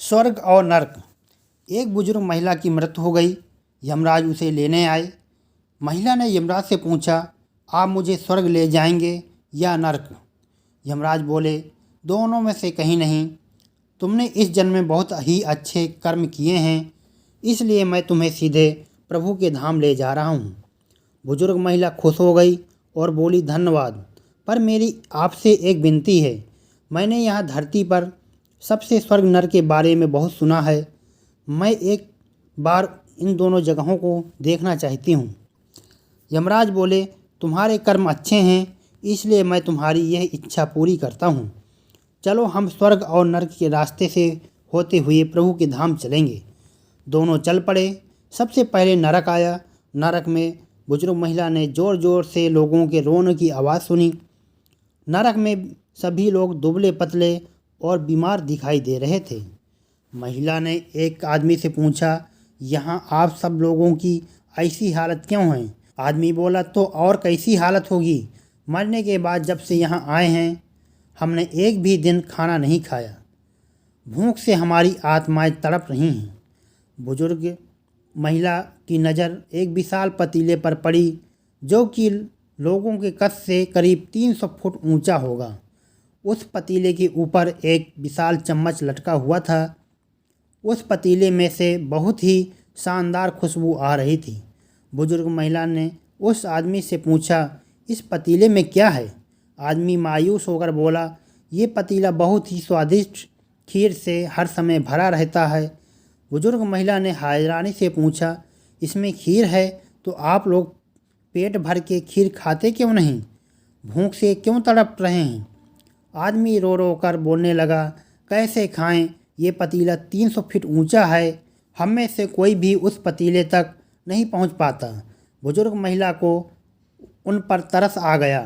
स्वर्ग और नरक। एक बुजुर्ग महिला की मृत्यु हो गई। यमराज उसे लेने आए। महिला ने यमराज से पूछा, आप मुझे स्वर्ग ले जाएंगे या नरक? यमराज बोले, दोनों में से कहीं नहीं। तुमने इस जन्म में बहुत ही अच्छे कर्म किए हैं, इसलिए मैं तुम्हें सीधे प्रभु के धाम ले जा रहा हूँ। बुजुर्ग महिला खुश हो गई और बोली, धन्यवाद, पर मेरी आपसे एक विनती है। मैंने यहाँ धरती पर सबसे स्वर्ग नरक के बारे में बहुत सुना है। मैं एक बार इन दोनों जगहों को देखना चाहती हूँ। यमराज बोले, तुम्हारे कर्म अच्छे हैं, इसलिए मैं तुम्हारी यह इच्छा पूरी करता हूँ। चलो हम स्वर्ग और नरक के रास्ते से होते हुए प्रभु के धाम चलेंगे। दोनों चल पड़े। सबसे पहले नरक आया। नरक में बुजुर्ग महिला ने ज़ोर ज़ोर से लोगों के रोने की आवाज़ सुनी। नरक में सभी लोग दुबले पतले और बीमार दिखाई दे रहे थे। महिला ने एक आदमी से पूछा, यहाँ आप सब लोगों की ऐसी हालत क्यों है? आदमी बोला, तो और कैसी हालत होगी? मरने के बाद जब से यहाँ आए हैं हमने एक भी दिन खाना नहीं खाया। भूख से हमारी आत्माएं तड़प रही हैं। बुजुर्ग महिला की नज़र एक विशाल पतीले पर पड़ी, जो कि लोगों के कद से करीब 300 फुट ऊंचा होगा। उस पतीले के ऊपर एक विशाल चम्मच लटका हुआ था। उस पतीले में से बहुत ही शानदार खुशबू आ रही थी। बुजुर्ग महिला ने उस आदमी से पूछा, इस पतीले में क्या है? आदमी मायूस होकर बोला, ये पतीला बहुत ही स्वादिष्ट खीर से हर समय भरा रहता है। बुजुर्ग महिला ने हैरानी से पूछा, इसमें खीर है तो आप लोग पेट भर के खीर खाते क्यों नहीं? भूख से क्यों तड़प रहे हैं? आदमी रो रो कर बोलने लगा, कैसे खाएं? ये पतीला 300 फीट ऊंचा है। हम में से कोई भी उस पतीले तक नहीं पहुंच पाता। बुजुर्ग महिला को उन पर तरस आ गया।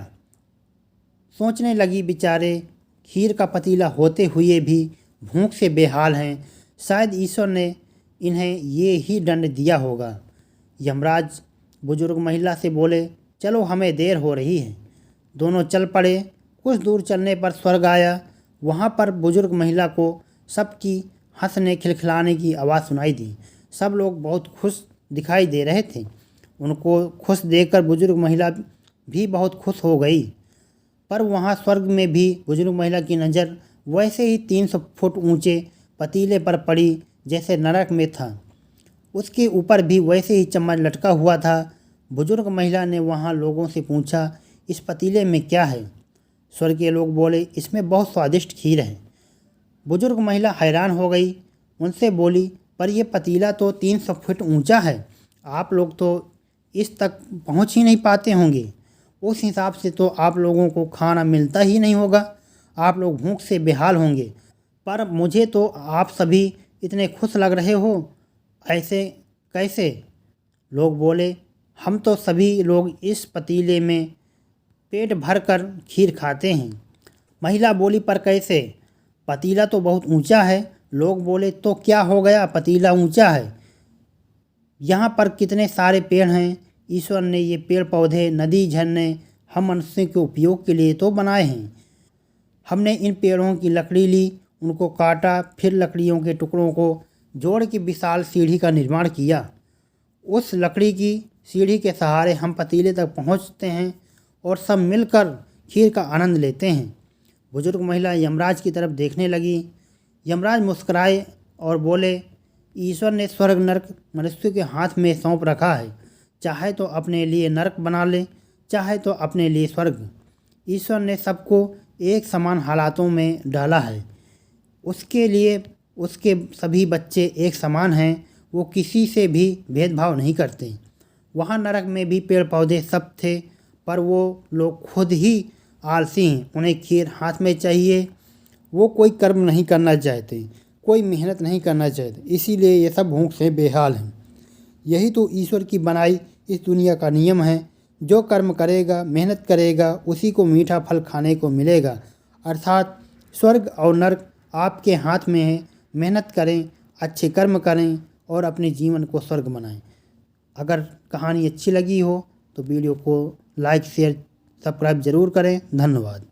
सोचने लगी, बेचारे खीर का पतीला होते हुए भी भूख से बेहाल हैं। शायद ईश्वर ने इन्हें ये ही दंड दिया होगा। यमराज बुजुर्ग महिला से बोले, चलो हमें देर हो रही है। दोनों चल पड़े। कुछ दूर चलने पर स्वर्ग आया। वहाँ पर बुजुर्ग महिला को सबकी हंसने खिलखिलाने की आवाज़ सुनाई दी। सब लोग बहुत खुश दिखाई दे रहे थे। उनको खुश देखकर बुजुर्ग महिला भी बहुत खुश हो गई। पर वहाँ स्वर्ग में भी बुजुर्ग महिला की नज़र वैसे ही 300 फुट ऊंचे पतीले पर पड़ी जैसे नरक में था। उसके ऊपर भी वैसे ही चम्मच लटका हुआ था। बुजुर्ग महिला ने वहाँ लोगों से पूछा, इस पतीले में क्या है? स्वर्ग के लोग बोले, इसमें बहुत स्वादिष्ट खीर है। बुजुर्ग महिला हैरान हो गई। उनसे बोली, पर यह पतीला तो 300 फुट ऊंचा है। आप लोग तो इस तक पहुंच ही नहीं पाते होंगे। उस हिसाब से तो आप लोगों को खाना मिलता ही नहीं होगा। आप लोग भूख से बेहाल होंगे। पर मुझे तो आप सभी इतने खुश लग रहे हो, ऐसे कैसे? लोग बोले, हम तो सभी लोग इस पतीले में पेट भर कर खीर खाते हैं। महिला बोली, पर कैसे? पतीला तो बहुत ऊंचा है। लोग बोले, तो क्या हो गया, पतीला ऊंचा है। यहाँ पर कितने सारे पेड़ हैं। ईश्वर ने ये पेड़ पौधे, नदी, झरने हम मनुष्यों के उपयोग के लिए तो बनाए हैं। हमने इन पेड़ों की लकड़ी ली, उनको काटा, फिर लकड़ियों के टुकड़ों को जोड़ के विशाल सीढ़ी का निर्माण किया। उस लकड़ी की सीढ़ी के सहारे हम पतीले तक पहुँचते हैं और सब मिलकर खीर का आनंद लेते हैं। बुजुर्ग महिला यमराज की तरफ देखने लगी। यमराज मुस्कुराए और बोले, ईश्वर ने स्वर्ग नरक मनुष्य के हाथ में सौंप रखा है। चाहे तो अपने लिए नरक बना ले, चाहे तो अपने लिए स्वर्ग। ईश्वर ने सबको एक समान हालातों में डाला है। उसके लिए उसके सभी बच्चे एक समान हैं। वो किसी से भी भेदभाव नहीं करते। वहाँ नरक में भी पेड़ पौधे सब थे, पर वो लोग खुद ही आलसी हैं। उन्हें खीर हाथ में चाहिए। वो कोई कर्म नहीं करना चाहते, कोई मेहनत नहीं करना चाहते, इसीलिए ये सब भूख से बेहाल हैं। यही तो ईश्वर की बनाई इस दुनिया का नियम है। जो कर्म करेगा, मेहनत करेगा, उसी को मीठा फल खाने को मिलेगा। अर्थात स्वर्ग और नरक आपके हाथ में है। मेहनत करें, अच्छे कर्म करें और अपने जीवन को स्वर्ग बनाएं। अगर कहानी अच्छी लगी हो तो वीडियो को लाइक, शेयर, सब्सक्राइब ज़रूर करें। धन्यवाद।